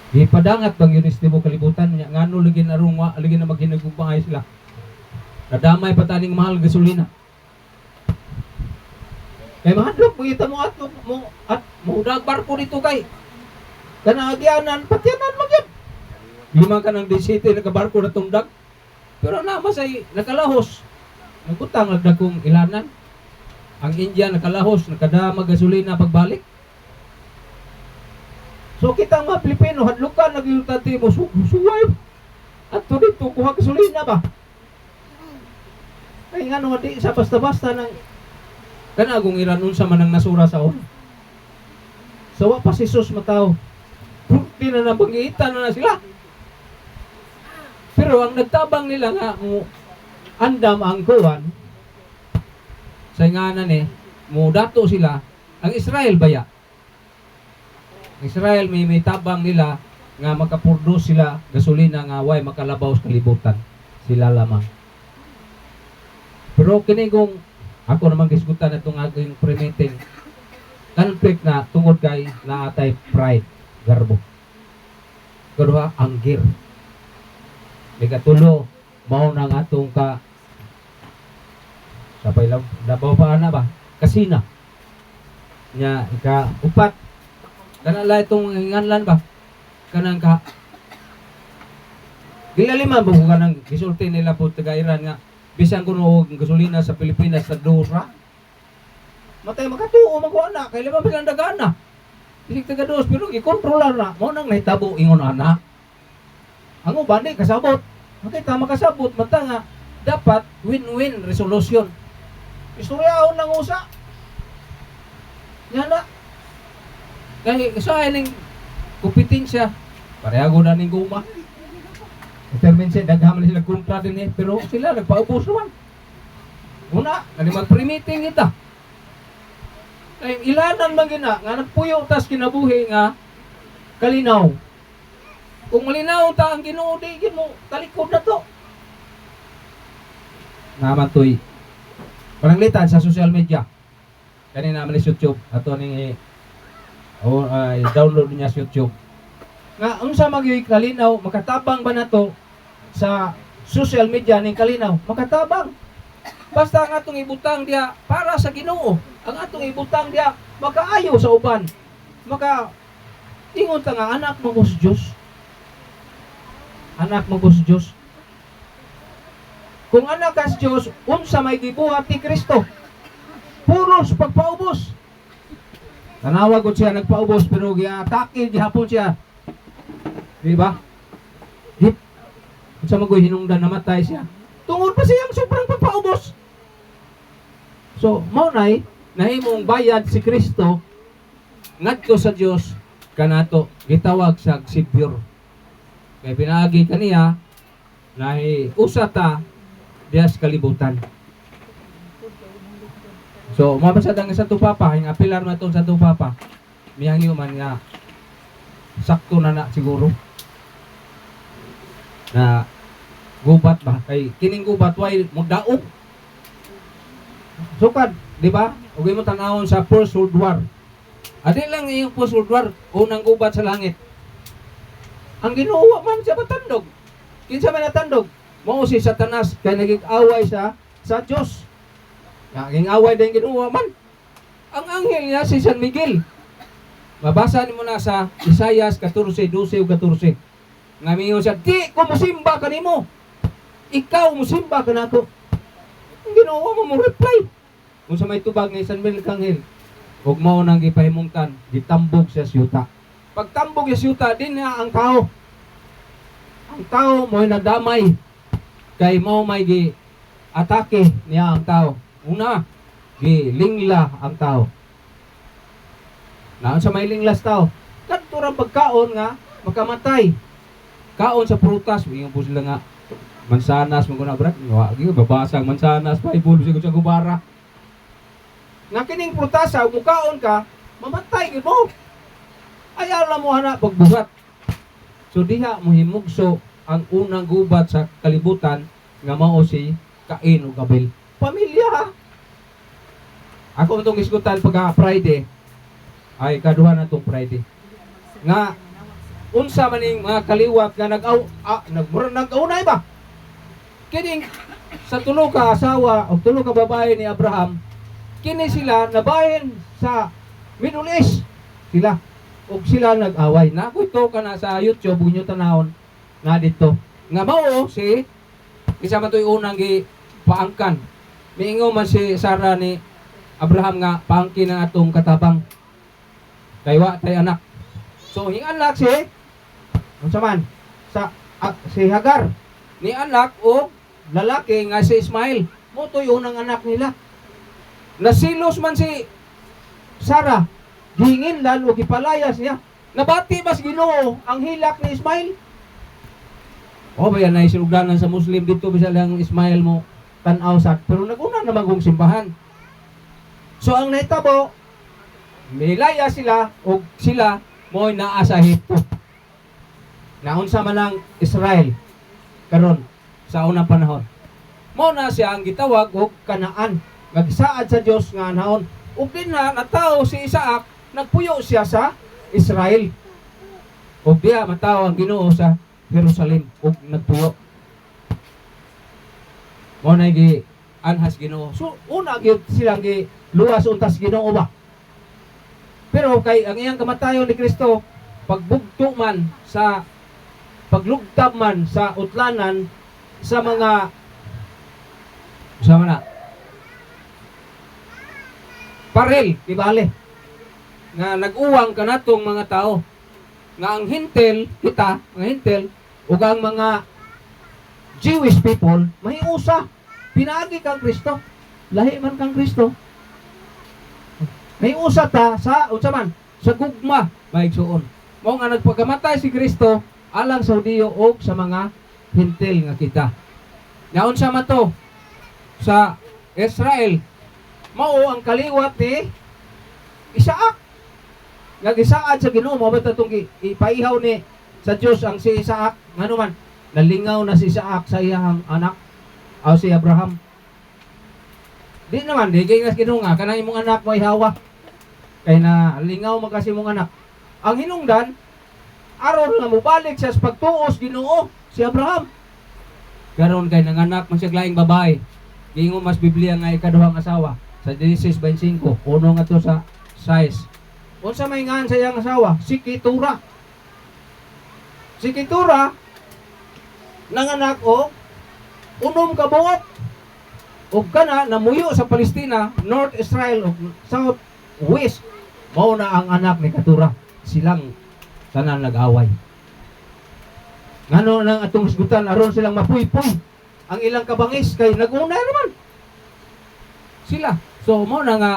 Gipadangat bang yun mo kalibutan niya ngano lagi na rungwa lagi na maghinagugma ay sila. Nadamay pa taning mahal gasolina. Kay mahadlok mo ita mo at mo dag barko dito kay. Kana agyanan patyanan mo gyud. Lima ka ng D-City nakabarko na tungdag. Pero na masay nakalahos. Nagutang nagdakong ilanan. Ang India nakalahos, nakadama gasolina pagbalik. So kita mga Pilipino hadlukan nagyutati mo suway. At to dito kuha gasolina ba? Kaya nga nung di sa basta-basta ng kanagong iranun sa manang nasura sa on. Sawa pa si Jesus mataw. Di na nabangitan na sila. Pero ang nagtabang nila nga mo andam ang kuwan sa nganan mo dato sila ang Israel baya. Israel may tabang nila nga makaproduce sila gasolina nga way makalabaw sa kalibutan. Sila lamang. Pero kini kung ako naman gisgutan itong aking pre-meeting conflict na tungod kay naatay pride, garbo. Kaduha, anggir. Ikatulo, mao nang atong ka sapay labaw pa na ba? Kasina. Nya ika upat. Kana la itong nganlan ba? Kanang ka Gilaliman ba ka ng gisulti nila po taga-Iran nga bisan kuno og gasolina sa Pilipinas sa dosra. Matay makatuo magwa na kay lima bilang dagana. Bisig taga dos pero gikontrolar na mo nang nahitabo ingon ana. Ang uban di kasabot. Makita makasabot mata nga dapat win-win resolution. Istoryahon lang usa. Yan na. Kaya sa ning kompetensya parehago na ning guma. Determine siya, daghaman na sila kontra din pero sila nagpaubos naman. Una, kani mag-pre-meeting ita. Kaya ilanan man gina, nga nagpuyo tas kinabuhi nga kalinaw. Kung malinaw ta ang Ginoo di gid mo talikod na to. Naman toy. Pananglitan sa social media. Kanina naman sa YouTube ato ning download niya sa YouTube. Nga unsa magyoy kalinaw makatabang ba nato sa social media ning kalinaw? Makatabang. Basta ang atong ibutang diya para sa Ginoo. Ang atong ibutang diya makaayo sa uban. Maka ingon ta nga anak mo sa Dios. Anak mo sa Dios. Kung anak ka sa Dios, unsa may gibuhat ni Kristo? Puros pagpaubos. Tanawag ko siya nagpaubos pero giatake gihapon siya. Di ba? Di unsa magoy hinungdan namatay siya. Tungod pa siyang sobrang pagpaubos. So, mao nay nahimong bayad si Kristo ngadto sa Dios kanato gitawag siya Savior. Kay pinaagi kaniya nahi usata dias kalibutan. So, mabasad ang sa Papa, yung apilar na itong sa Papa, miyang man nga sakto na siguro na gubat ba kay kining gubat way magdaog sukad di ba ug mo tan-awon sa First World War adi lang yung First World War unang gubat sa langit ang Ginoo man siya matandog kinsa man natandog mao si Satanas kay nagig-away sa Dios naging away din Ginoo man ang anghel niya si San Miguel mabasa nimo na sa Isaias 14:12 ug 14 nga mingon siya, di ko musimba kanimo. Ikaw musimba kanako. Ang Ginoo mo reply. Kung sa may tubag nga San Miguel Kanghel, ug mao nang gipahimungtan, gitambog sa siyuta. Pagtambog sa siyuta din na ang tao. Ang tao mo'y nadamay kay mao may gi atake niya ang tao. Una, gilingla ang tao. Naon sa may linglas tao, kadto ra pagkaon nga makamatay. Kaon sa prutas, ingon po sila nga mansanas mo na brat, babasang mansanas, Bible siguro sa gubara. Nga kining prutas, ug mukaon ka, mamatay gid mo. Ay alam mo ana pagbuhat. So diha mo himugso ang unang gubat sa kalibutan nga mao si Cain ug Abel. Pamilya ha. Ako itong iskutan pagka Friday, ay kaduha na itong Friday. Nga unsa maning mga kaliwat nga nag-aunay ba? Kining sa tulo ka asawa o tulo ka babae ni Abraham, kini sila nabahin sa Middle East. Sila og sila nag-away. Na ko ito kana sa YouTube ug inyo tanahon na dito. Nga mao si isa man toy unang gi paangkan. Miingon man si Sarah ni Abraham nga paangkin ang atong katabang. Kay wa tay anak. So hing anak si unsa man si Hagar ni anak o lalaki nga si Ismael mo toy unang anak nila. Nasilos man si Sarah gihingin lalo gipalayas niya. Nabati mas Ginoo ang hilak ni Ismael. O ba yan na isilugdanan sa Muslim dito bisag lang Ismael mo tan-aw sa pero nag-una naman kong simbahan. So ang naitabo milaya sila o sila mo'y naa sa Ehipto. Naunsa man ang Israel karon sa unang panahon. Mao na siya ang gitawag og Kanaan. Nagsaad sa Dios nga naon. Ug din na natawo si Isaac, nagpuyo siya sa Israel. Ug diha matawo ang Ginoo sa Jerusalem ug nagpuyo. Mao na gi anhas Ginoo. So una gyud silang gi luwas untas Ginoo ba. Pero kay ang iyang kamatayon ni Kristo pagbugto man sa paglugtab man sa utlanan sa mga sama na parel ibali nga nag-uwang kanatong mga tao nga ang hintel kita mga hintel ug ang mga Jewish people mahiusa pinaagi kang Kristo lahi man kang Kristo mahiusa ta sa unsa man sa gugma maigsuon mao nga nagpagamatay si Kristo alang sa Hudiyo ug sa mga hintel nga kita naon sa mato sa Israel mao ang kaliwat ni Isaac nagisaad sa Ginoo mo ba tatong ipaihaw ni sa Dios ang si Isaac ngano man nalingaw na si Isaac sa iyang anak o si Abraham di naman di kay nga Ginoo nga kanang imong anak mo ihawa kay na lingaw man kasi imong anak ang hinungdan aron nga mobalik siya sa pagtuos Ginoo si Abraham karon kay nanganak man siya laing babae gingon mas Biblia nga ikaduhang asawa sa Genesis 25 uno nga to sa 6 unsa may ngan sa iyang asawa si Ketura nanganak og unom ka buok ug kana namuyo sa Palestina North Israel ug South West mao na ang anak ni Ketura silang tanan nag-away ngano nang atong hisgutan aron silang mapuy-puy ang ilang kabangis kay nag-una naman sila so mao na nga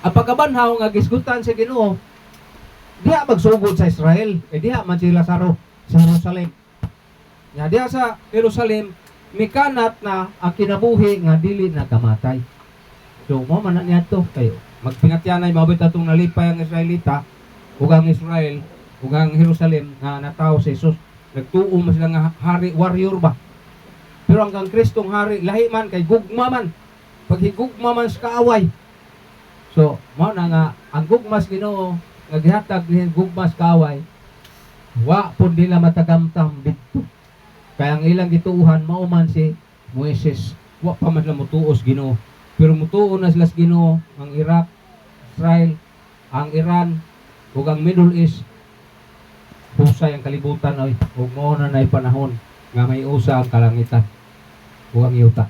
ang pagkabanhaw nga gisgutan sa Ginoo diha magsugod sa Israel diha man sila saro sa Jerusalem nya diha sa Jerusalem mikanat na ang kinabuhi nga dili na kamatay so mao man na niadto kayo magpingatyanay mabit atong nalipay ang Israelita ug ang Israel ug ang Jerusalem nga natawo si Jesus nagtuo man sila nga hari warrior ba pero ang kang Kristong hari lahi man kay gugma man paghigugma man sa kaaway so mao na nga ang gugmas Ginoo nga gihatag ni gugmas kaaway wa pud nila matagamtam didto kay ang ilang gituuhan mao man si Moises wa pa man sila mutuos Ginoo pero mutuo na sila sa Ginoo ang Iraq Israel ang Iran ug ang Middle East husay ang kalibutan oy ug mao na nay panahon nga may usa ang kalangitan ug ang yuta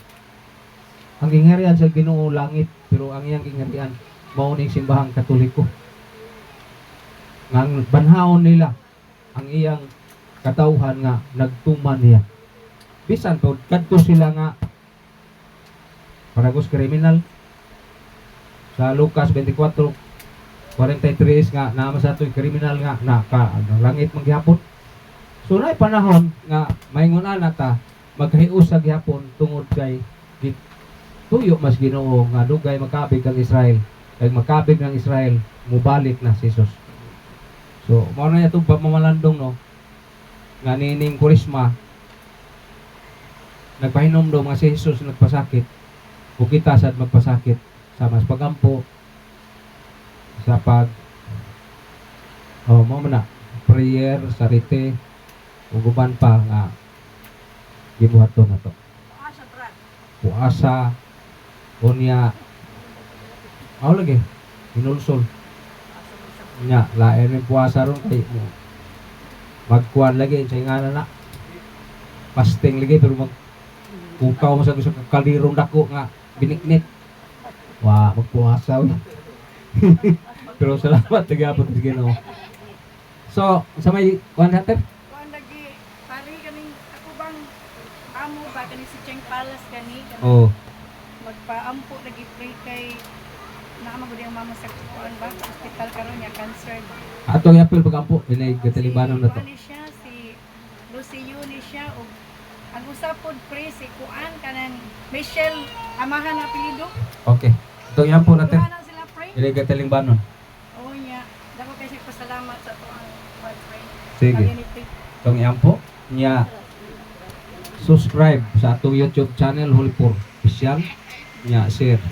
ang gingharian sa Ginoo langit pero ang iyang gingharian mao ning simbahang Katoliko nga ang banhaon nila ang iyang katawhan nga nagtuman niya bisan pod kadto sila nga paragos kriminal sa Lucas 24:43 nga naman sa ato'y kriminal nga langit maghapon so na panahon nga maingunan nata magkahius sa gihapon tungod kay tuyo mas Ginoo nga dugay makabig ang Israel kay makabig ng Israel mubalik na si Jesus so mao na itong pamamalandong no nga nining Kurisma nagpahinom do nga si Jesus nagpasakit o kita sad magpasakit sa mas pagampo sa pag mao man na prayer sarite ug uban pa nga gibuhaton nato puasa unya mao lagi inulsol nya lain yung puasa ron kay magkuan lagi sa ingana na fasting lagi pero mag ukaw mo sa kalirong dako nga biniknit wa magpuasa pero salamat tagapon sa Ginoo so sa may kuan natin Kuan lagi pari kaning ako bang amo ba kani si Cheng Palace kani oh magpaampo lagi pray kay nakamagud ang mama sa kuan ba sa hospital karon ya cancer. atong yapil pagampo dinay gatalibanon na to Si siya si Lucio ni siya og ang usapod pray si kuan kanang Michelle amahan na apelyido. okay atong yapil natin Kuan sila pray. dinay gatalibanon Oh nya dako kay siya pasalamat sa tuang kuan pray. sige Community. atong yapil nya subscribe sa atong YouTube channel Holy Official nya share